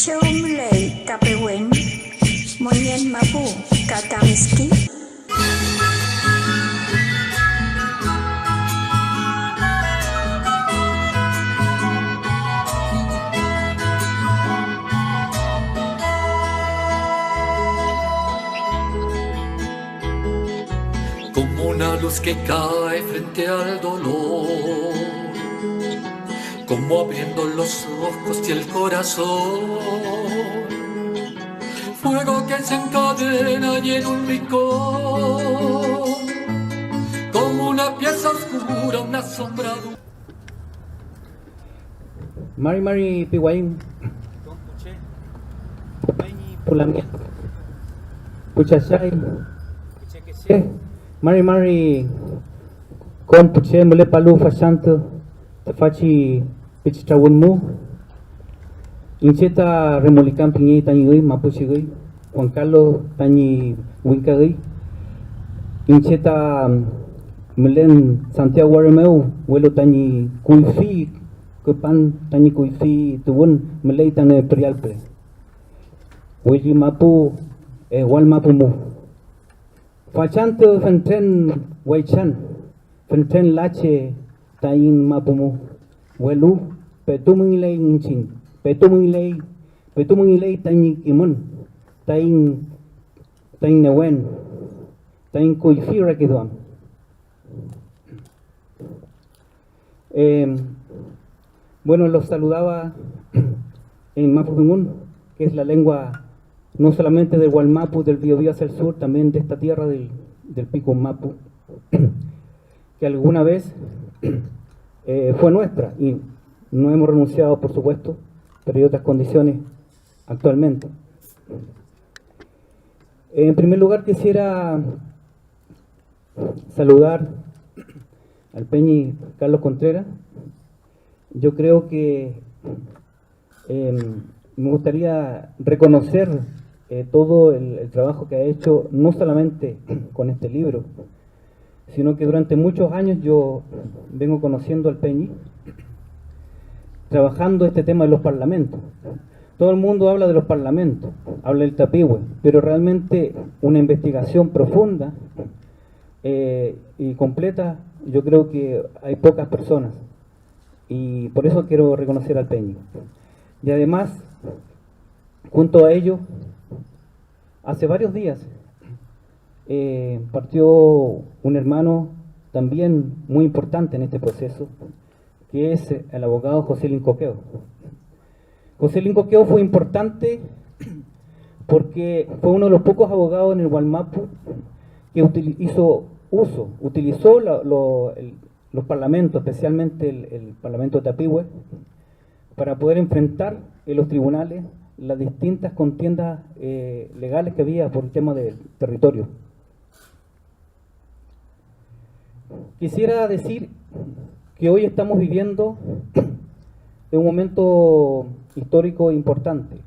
Shomley Tapewen, Monyen Mapu, Katamiski. Como una luz que cae frente al dolor, como abriendo los ojos y el corazón, fuego que se encadena y en un rincón, como una pieza oscura, una sombra. Mari piwain pulamia puchasai Mari kon puche mule palu fasanto tafachi pichitawunmu incheta remolican piñi tañi mapuchigui Juan Carlos tañi wincagui incheta melen Santiago Guaremeu vuelo tañi kuifi Kupan tani kuifi tuwun melay tane prialpe. Wiji mapu wal mapu mu. Fachanto fenten waichan fenten lache tayin mapu mu. Welu petumingilay inchin petumingilay tani imun tayin newen tayin kuifi rakidwan. Bueno, los saludaba en Mapudungun, que es la lengua no solamente del Gualmapu, del Biobío hacia el sur, también de esta tierra del Pico Mapu, que alguna vez fue nuestra y no hemos renunciado, por supuesto, pero hay otras condiciones actualmente. En primer lugar quisiera saludar al Peñi Carlos Contreras. Yo creo que me gustaría reconocer todo el trabajo que ha hecho, no solamente con este libro, sino que durante muchos años yo vengo conociendo al Peñi, trabajando este tema de los parlamentos. Todo el mundo habla de los parlamentos, habla del Tapihue, pero realmente una investigación profunda y completa, yo creo que hay pocas personas. Y por eso quiero reconocer al Peñi. Y además, junto a ello, hace varios días partió un hermano también muy importante en este proceso, que es el abogado José Lincoqueo. José Lincoqueo fue importante porque fue uno de los pocos abogados en el Gualmapu que utilizó los parlamentos, especialmente el Parlamento de Tapihue, para poder enfrentar en los tribunales las distintas contiendas legales que había por el tema del territorio. Quisiera decir que hoy estamos viviendo un momento histórico importante.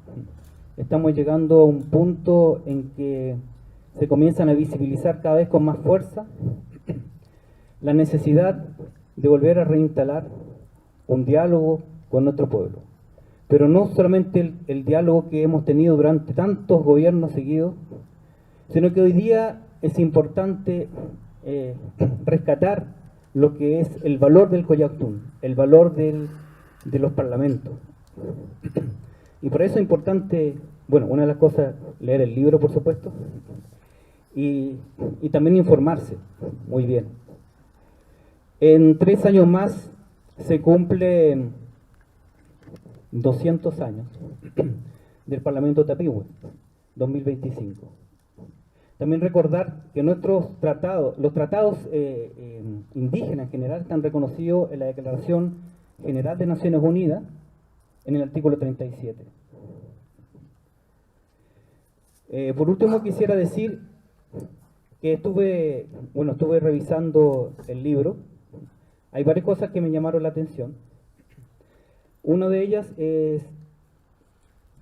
Estamos llegando a un punto en que se comienzan a visibilizar cada vez con más fuerza la necesidad de volver a reinstalar un diálogo con nuestro pueblo. Pero no solamente el diálogo que hemos tenido durante tantos gobiernos seguidos, sino que hoy día es importante rescatar lo que es el valor del Coyactún, el valor de los parlamentos. Y por eso es importante, bueno, una de las cosas, leer el libro, por supuesto, y también informarse muy bien. En 3 años más se cumplen 200 años del Parlamento Tapihue, 2025. También recordar que nuestros tratados, los tratados indígenas en general, están reconocidos en la Declaración General de Naciones Unidas, en el artículo 37. Por último, quisiera decir que estuve revisando el libro. Hay varias cosas que me llamaron la atención. Una de ellas es,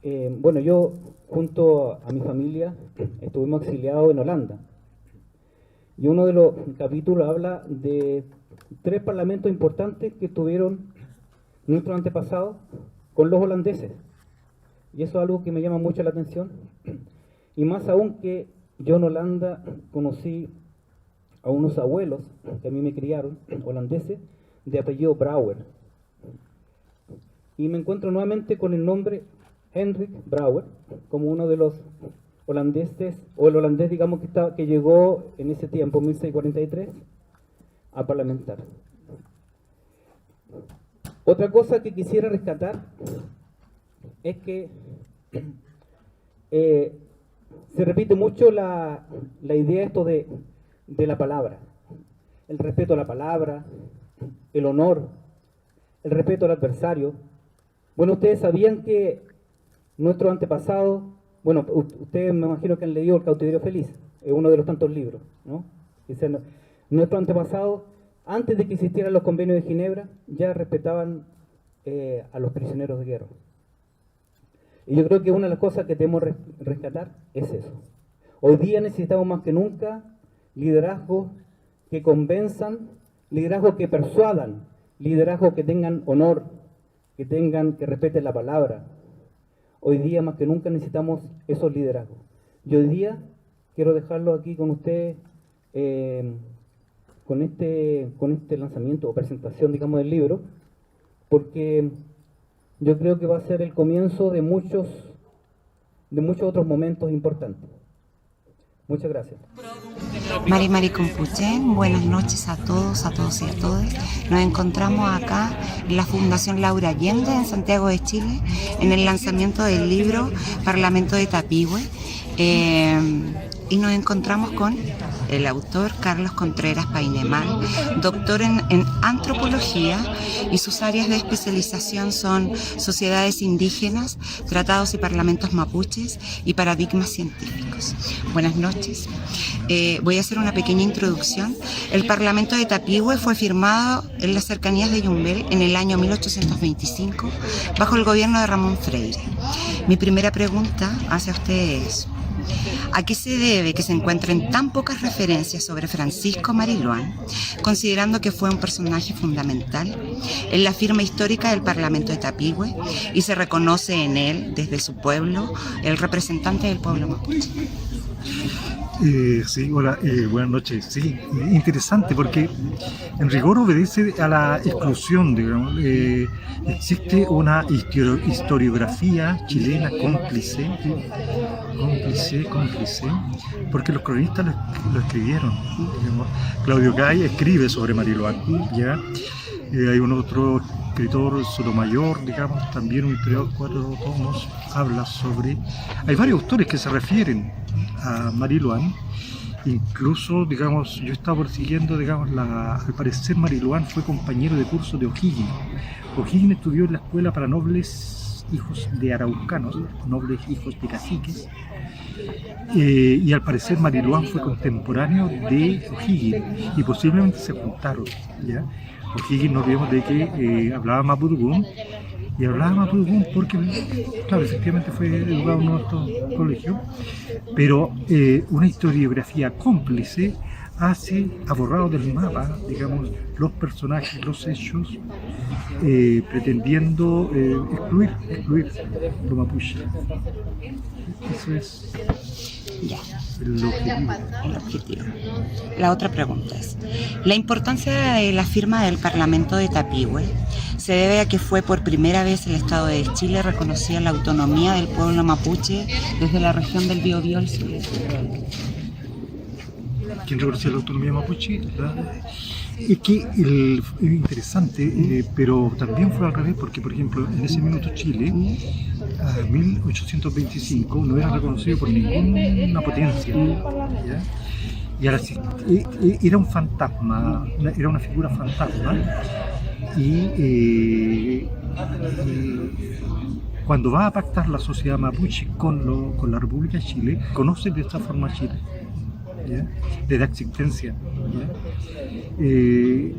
yo junto a mi familia estuvimos exiliados en Holanda. Y uno de los capítulos habla de 3 parlamentos importantes que tuvieron nuestros antepasados con los holandeses. Y eso es algo que me llama mucho la atención. Y más aún que yo en Holanda conocí a unos abuelos que a mí me criaron, holandeses, de apellido Brouwer. Y me encuentro nuevamente con el nombre Hendrik Brouwer, como uno de los holandeses, o el holandés, digamos, que llegó en ese tiempo, 1643, a parlamentar. Otra cosa que quisiera rescatar es que se repite mucho la idea esto de la palabra, el respeto a la palabra, el honor, el respeto al adversario. Bueno, ustedes sabían que nuestros antepasados, bueno, ustedes me imagino que han leído El cautiverio feliz, es uno de los tantos libros, ¿no? Nuestros antepasados, antes de que existieran los convenios de Ginebra, ya respetaban a los prisioneros de guerra. Y yo creo que una de las cosas que debemos rescatar es eso. Hoy día necesitamos más que nunca liderazgos que convenzan, liderazgos que persuadan, liderazgos que tengan honor, que respeten la palabra. Hoy día más que nunca necesitamos esos liderazgos. Y hoy día quiero dejarlo aquí con ustedes, con este lanzamiento o presentación, digamos, del libro, porque yo creo que va a ser el comienzo de muchos otros momentos importantes. Muchas gracias. Mari Compuchen, buenas noches a todos y a todas. Nos encontramos acá en la Fundación Laura Allende en Santiago de Chile en el lanzamiento del libro Parlamento de Tapigüe, y nos encontramos con el autor Carlos Contreras Painemal, doctor en antropología, y sus áreas de especialización son sociedades indígenas, tratados y parlamentos mapuches y paradigmas científicos. Buenas noches. Voy a hacer una pequeña introducción. El Parlamento de Tapigüe fue firmado en las cercanías de Yumbel en el año 1825 bajo el gobierno de Ramón Freire. Mi primera pregunta hacia ustedes: ¿a qué se debe que se encuentren tan pocas referencias sobre Francisco Mariluán, considerando que fue un personaje fundamental en la firma histórica del Parlamento de Tapigüe y se reconoce en él, desde su pueblo, el representante del pueblo mapuche? Sí, hola, buenas noches. Sí, interesante porque en rigor obedece a la exclusión, digamos. Existe una historiografía chilena cómplice, porque los cronistas lo escribieron, digamos. Claudio Gay escribe sobre Mariluán, ¿ya? Hay un otro escritor, Sotomayor, digamos, también un historiador, 4 tomos, habla sobre... Hay varios autores que se refieren a Mariluán. Incluso, digamos, yo estaba persiguiendo, digamos, al parecer Mariluán fue compañero de curso de O'Higgins. O'Higgins estudió en la escuela para nobles hijos de araucanos, nobles hijos de caciques, y al parecer Mariluán fue contemporáneo de O'Higgins y posiblemente se juntaron, ¿ya? O'Higgins, no olvidemos de que hablaba mapudungún, y hablaba mapudungún porque, claro, efectivamente fue educado en nuestro colegio, pero una historiografía cómplice ha borrado del mapa, digamos, los personajes, los hechos, pretendiendo excluir lo mapuche. Eso es el objetivo. La otra pregunta es: la importancia de la firma del Parlamento de Tapigüe se debe a que fue por primera vez el Estado de Chile reconocía la autonomía del pueblo mapuche desde la región del Biobío al sur. ¿Quién reconocía la autonomía mapuche? Es que es interesante, pero también fue al revés, porque, por ejemplo, en ese minuto Chile, a 1825, no era reconocido por ninguna potencia, ¿ya? Y ahora sí, era un fantasma, era una figura fantasma, y cuando va a pactar la sociedad mapuche con la República de Chile, conoce de esta forma Chile, ¿ya? Le da existencia, ¿ya?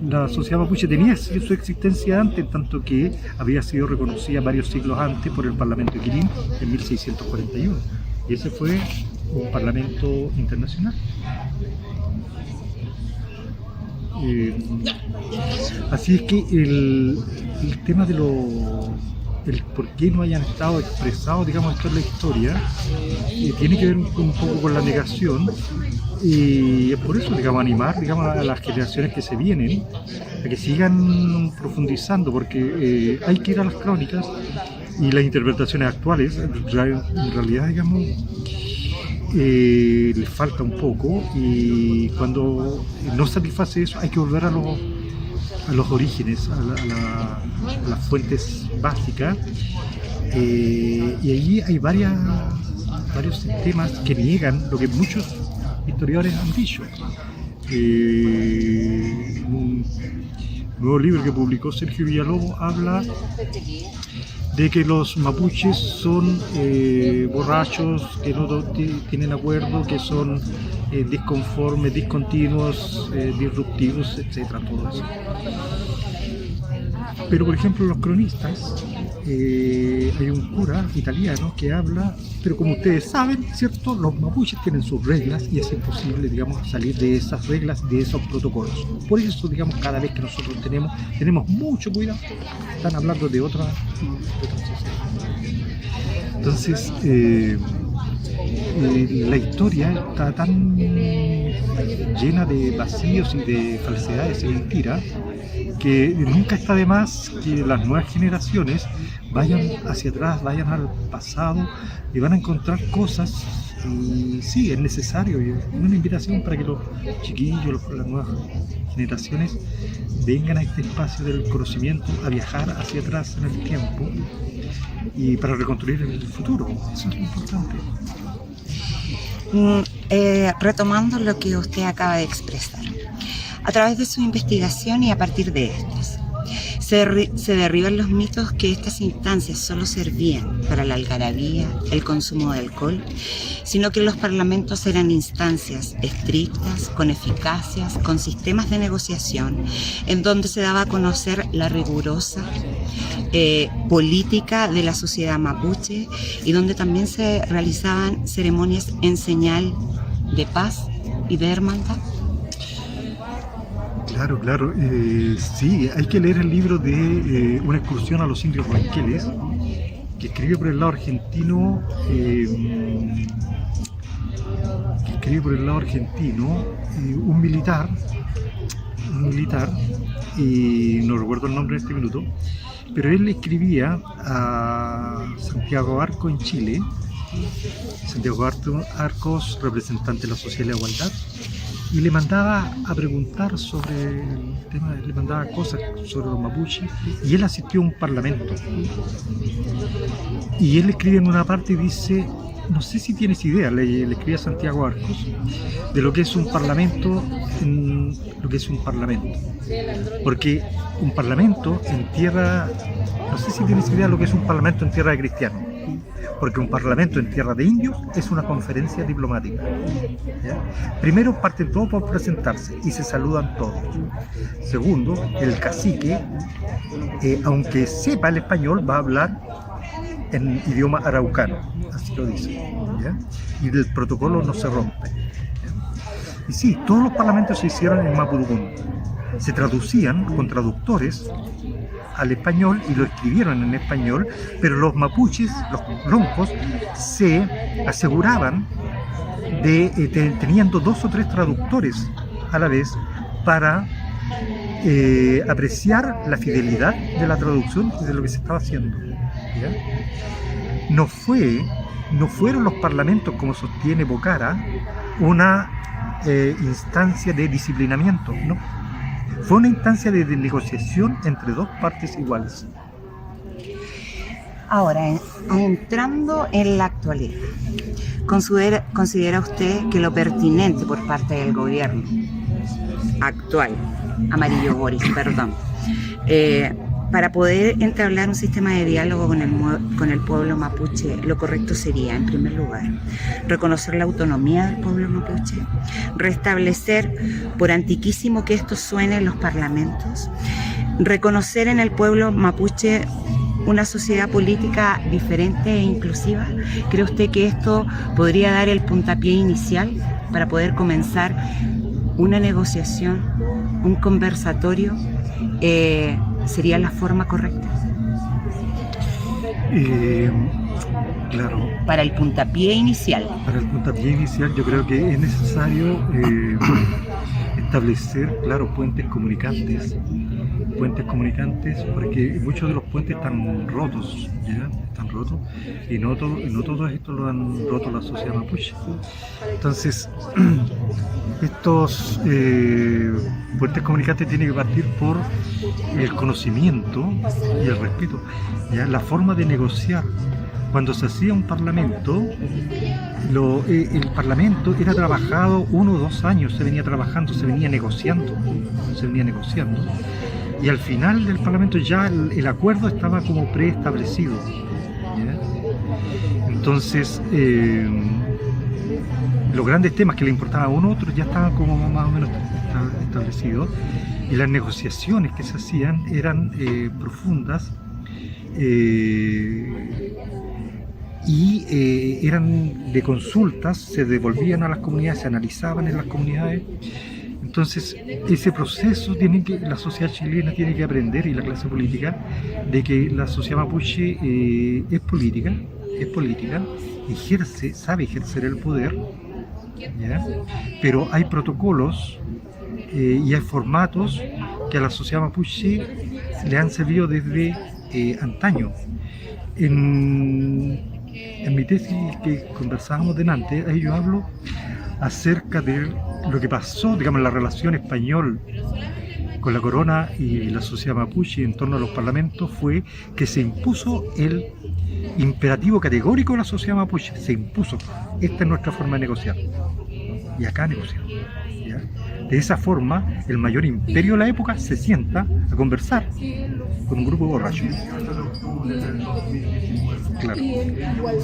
La sociedad mapuche tenía su existencia antes, tanto que había sido reconocida varios siglos antes por el Parlamento de Quilín en 1641, y ese fue un parlamento internacional. Así es que el tema de el por qué no hayan estado expresados, digamos, esto en la historia, tiene que ver un poco con la negación, y es por eso, digamos, animar, digamos, a las generaciones que se vienen a que sigan profundizando, porque hay que ir a las crónicas y las interpretaciones actuales, en realidad, digamos, les falta un poco, y cuando no satisface eso hay que volver a los orígenes, a las fuentes básicas, y allí hay varios sistemas que niegan lo que muchos historiadores han dicho. Un nuevo libro que publicó Sergio Villalobos habla de que los mapuches son borrachos, que no tienen acuerdo, que son disconformes, discontinuos, disruptivos, etcétera, todo eso. Pero, por ejemplo, los cronistas, hay un cura italiano que habla, pero como ustedes saben, ¿cierto? Los mapuches tienen sus reglas y es imposible, digamos, salir de esas reglas, de esos protocolos. Por eso, digamos, cada vez que nosotros tenemos mucho cuidado. Están hablando de otra sociedad. Entonces, la historia está tan llena de vacíos y de falsedades y mentiras que nunca está de más que las nuevas generaciones vayan hacia atrás, vayan al pasado y van a encontrar cosas. Y sí, es necesario, y es una invitación para que los chiquillos, las nuevas generaciones vengan a este espacio del conocimiento, a viajar hacia atrás en el tiempo y para reconstruir el futuro. Eso es lo importante. Retomando lo que usted acaba de expresar, a través de su investigación y a partir de estas, se derriban los mitos que estas instancias solo servían para la algarabía, el consumo de alcohol, sino que los parlamentos eran instancias estrictas, con eficacias, con sistemas de negociación, en donde se daba a conocer la rigurosa política de la sociedad mapuche y donde también se realizaban ceremonias en señal de paz y de hermandad. Claro, sí, hay que leer el libro de Una excursión a los indios Huanqueles, que escribe por el lado argentino, un militar, y no recuerdo el nombre en este minuto, pero él le escribía a Santiago Arcos en Chile. Santiago Arcos, representante de la Sociedad de la Igualdad, y le mandaba a preguntar sobre el tema, le mandaba cosas sobre los mapuches, y él asistió a un parlamento. Y él escribe en una parte y dice, no sé si tienes idea, le escribe a Santiago Arcos, de lo que es un parlamento, porque un parlamento en tierra, no sé si tienes idea de lo que es un parlamento en tierra de cristianos. Porque un parlamento en tierra de indios es una conferencia diplomática, ¿ya? Primero parten todos por presentarse y se saludan todos. Segundo, el cacique, aunque sepa el español, va a hablar en idioma araucano, así lo dice, ¿ya? Y el protocolo no se rompe, ¿ya? Y sí, todos los parlamentos se hicieron en mapudungun, se traducían con traductores al español y lo escribieron en español, pero los mapuches, los loncos, se aseguraban de teniendo 2 o 3 traductores a la vez para apreciar la fidelidad de la traducción de lo que se estaba haciendo, ¿ya? No fueron los parlamentos, como sostiene Bocara, una instancia de disciplinamiento, no. Fue una instancia de negociación entre 2 partes iguales. Ahora, entrando en la actualidad, ¿considera usted que lo pertinente por parte del gobierno actual, Amarillo Boric, para poder entablar un sistema de diálogo con el pueblo mapuche, lo correcto sería, en primer lugar, reconocer la autonomía del pueblo mapuche, restablecer, por antiquísimo que esto suene en los parlamentos, reconocer en el pueblo mapuche una sociedad política diferente e inclusiva? ¿Cree usted que esto podría dar el puntapié inicial para poder comenzar una negociación, un conversatorio? ¿Sería la forma correcta? Claro. Para el puntapié inicial. Para el puntapié inicial yo creo que es necesario establecer, claro, puentes comunicantes, porque muchos de los puentes están rotos, ¿ya? Están rotos, y no todo esto lo han roto la sociedad mapuche. Entonces, estos puentes comunicantes tienen que partir por el conocimiento y el respeto, ¿ya? La forma de negociar. Cuando se hacía un parlamento, el parlamento era trabajado 1 o 2 años, se venía trabajando, se venía negociando. Y al final del parlamento ya el acuerdo estaba como preestablecido, ¿ya? Entonces, los grandes temas que le importaban a uno u otro ya estaban como más o menos establecidos, y las negociaciones que se hacían eran profundas, y eran de consultas, se devolvían a las comunidades, se analizaban en las comunidades. Entonces, ese proceso la sociedad chilena tiene que aprender, y la clase política, de que la sociedad mapuche es política, sabe ejercer el poder, ¿ya? Pero hay protocolos y hay formatos que a la sociedad mapuche le han servido desde antaño. En mi tesis que conversábamos delante, ahí yo hablo acerca de lo que pasó, digamos, en la relación español con la corona y la sociedad mapuche en torno a los parlamentos, fue que se impuso el imperativo categórico de la sociedad mapuche, se impuso: esta es nuestra forma de negociar, y acá negociamos, ¿ya? De esa forma, el mayor imperio de la época se sienta a conversar con un grupo de borrachos. Claro,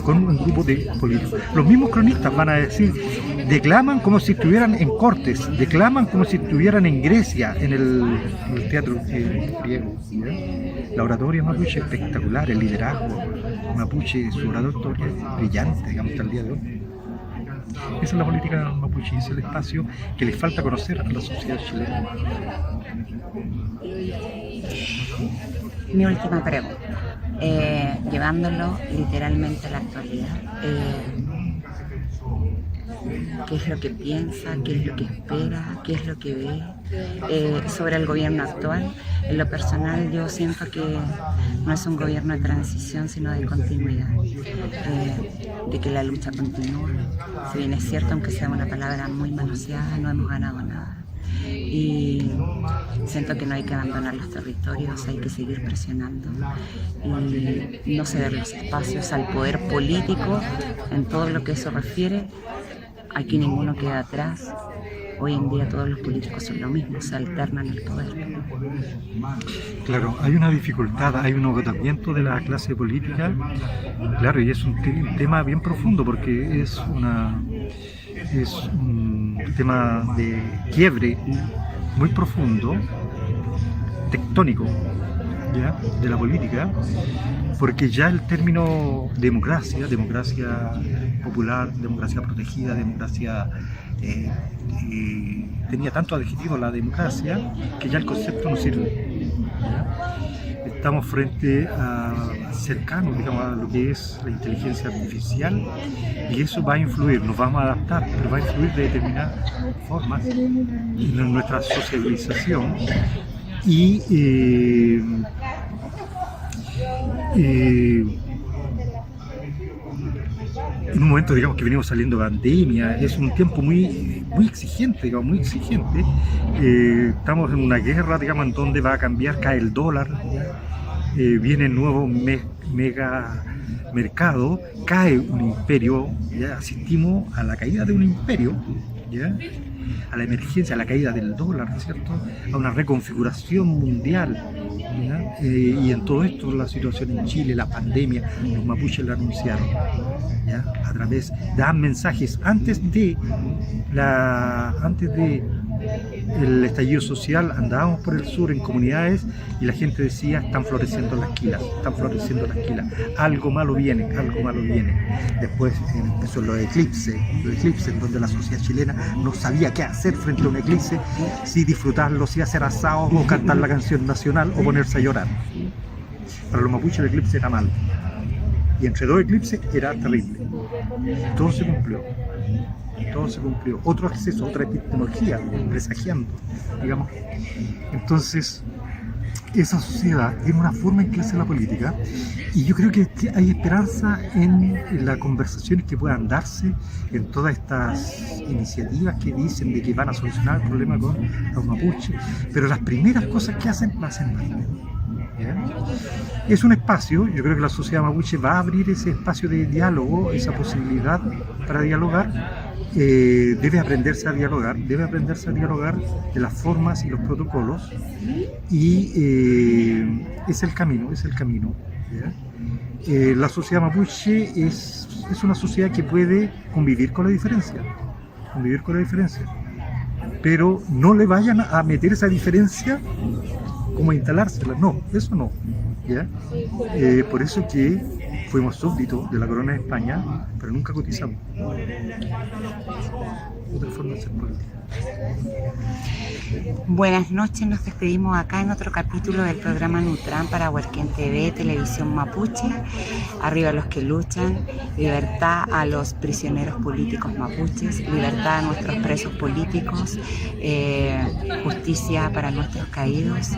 con un grupo de políticos. Los mismos cronistas van a decir, declaman como si estuvieran en Cortes, declaman como si estuvieran en Grecia, en el teatro griego, ¿ya? La oratoria mapuche es espectacular, el liderazgo mapuche, su oratoria es brillante, digamos, hasta el día de hoy. Esa es la política mapuche, es el espacio que le falta conocer a la sociedad chilena. Mi última pregunta, llevándolo literalmente a la actualidad, ¿qué es lo que piensa, qué es lo que espera, qué es lo que ve sobre el gobierno actual? En lo personal, yo siento que no es un gobierno de transición, sino de continuidad, de que la lucha continúa. Si bien es cierto, aunque sea una palabra muy manoseada, no hemos ganado nada. Y siento que no hay que abandonar los territorios, hay que seguir presionando y no ceder los espacios al poder político en todo lo que eso refiere. Aquí ninguno queda atrás. Hoy en día todos los políticos son lo mismo, se alternan el poder. Claro, hay una dificultad, hay un agotamiento de la clase política, claro, y es un tema bien profundo, porque es un tema de quiebre muy profundo, tectónico, ¿ya?, de la política, porque ya el término democracia popular, democracia protegida, democracia tenía tanto adjetivo la democracia que ya el concepto no sirve, ¿ya? Estamos frente a cercanos, digamos, a lo que es la inteligencia artificial, y eso va a influir, nos vamos a adaptar, pero va a influir de determinadas formas en nuestra socialización. Y en un momento, digamos, que venimos saliendo de pandemia, es un tiempo muy exigente, digamos, muy exigente. Estamos en una guerra, digamos, en donde va a cambiar, cae el dólar, viene el nuevo mega mercado, cae un imperio, ya asistimos a la caída de un imperio, ¿ya?, a la emergencia, a la caída del dólar, ¿cierto?, a una reconfiguración mundial, ¿ya? Y en todo esto, la situación en Chile, la pandemia, los mapuches la anunciaron, ¿ya?, a través, daban mensajes antes de el estallido social. Andábamos por el sur en comunidades y la gente decía: están floreciendo las quilas, algo malo viene, Después empezó los eclipses en donde la sociedad chilena no sabía qué hacer frente a un eclipse, si disfrutarlo, si hacer asados o cantar la canción nacional o ponerse a llorar. Para los mapuches el eclipse era mal, y entre dos eclipses era terrible. Todo se cumplió. Todo se cumplió. Otro acceso, otra epistemología, presagiando, digamos. Entonces, esa sociedad tiene una forma en que hace la política, y yo creo que hay esperanza en las conversaciones que puedan darse en todas estas iniciativas que dicen de que van a solucionar el problema con los mapuches, pero las primeras cosas que hacen, las hacen mal. ¿Ya? Es un espacio, yo creo que la sociedad mapuche va a abrir ese espacio de diálogo, esa posibilidad para dialogar. Debe aprenderse a dialogar de las formas y los protocolos, y es el camino. ¿Ya? La sociedad mapuche es una sociedad que puede convivir con la diferencia, pero no le vayan a meter esa diferencia como a instalársela, no, eso no. ¿Ya? Por eso que fuimos súbditos de la corona de España, pero nunca cotizamos. Otra forma de hacer política. Buenas noches, nos despedimos acá en otro capítulo del programa Nutran para Huarquén TV, Televisión Mapuche. Arriba los que luchan, libertad a los prisioneros políticos mapuches, libertad a nuestros presos políticos, justicia para nuestros caídos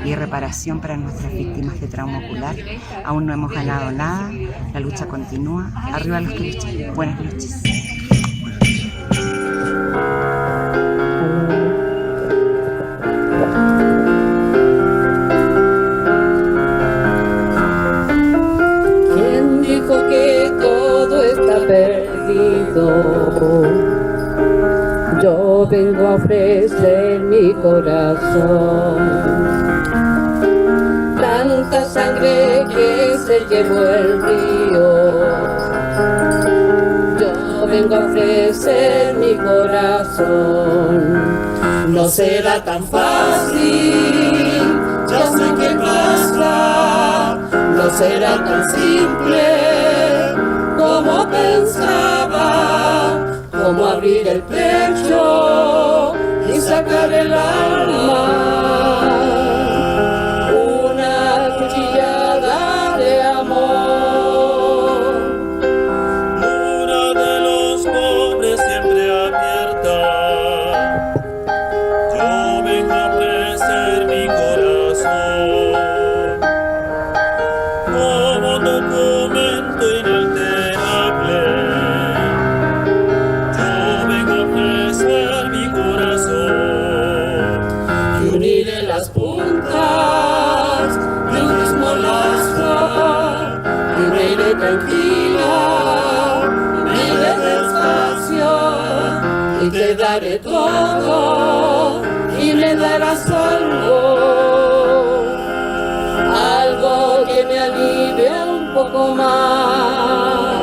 y reparación para nuestras víctimas de trauma ocular. Aún no hemos ganado nada, la lucha continúa. Arriba los que luchan. Buenas noches. ¿Quién dijo que todo está perdido? Yo vengo a ofrecer mi corazón. Tanta sangre que se llevó el río. Yo vengo a ofrecer mi corazón. No será tan fácil, ya sé que pasa. No será tan simple como pensaba, como abrir el pecho y sacar el alma. Una cuchillada de amor. Luna de los pobres siempre abierta. Yo vengo a ofrecer mi corazón como documento inalterable. Yo vengo a ofrecer mi corazón y uniré las puntas de un mismo lazo y me iré tranquila, me iré despacio y te daré todo y me darás algo que me alivie un poco más.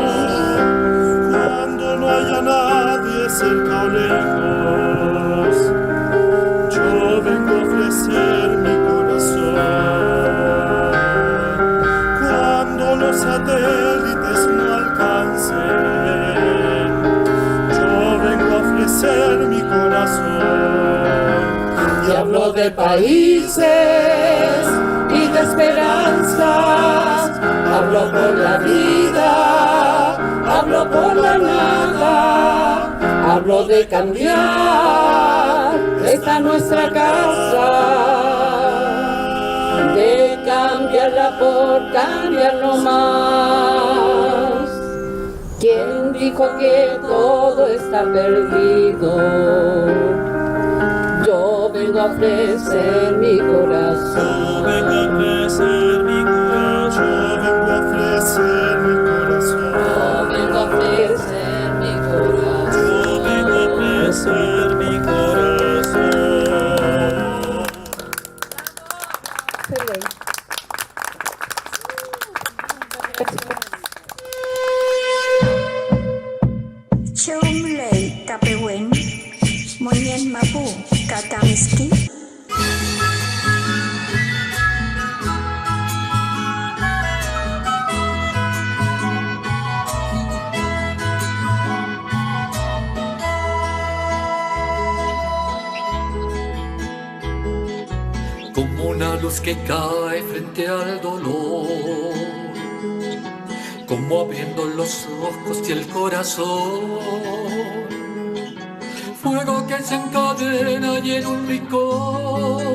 Cuando no haya nadie cerca o lejos, yo vengo a ofrecer mi corazón. Cuando los satélites no alcancen, yo vengo a ofrecer mi corazón. Y hablo de países y de esperanzas, hablo por la vida, hablo por la nada, hablo de cambiar esta nuestra casa, de cambiarla por cambiarlo más. ¿Quién dijo que todo está perdido? Yo vengo a ofrecer mi corazón. Yo vengo a ofrecer mi corazón. Yo vengo a ofrecer mi corazón. Yo vengo a ofrecer mi corazón. Chumley Capewen, Moñen Mapu, Catamiski. Como una luz que cae frente al dolor, como abriendo los ojos y el corazón. Fuego que se encadena y en un rincón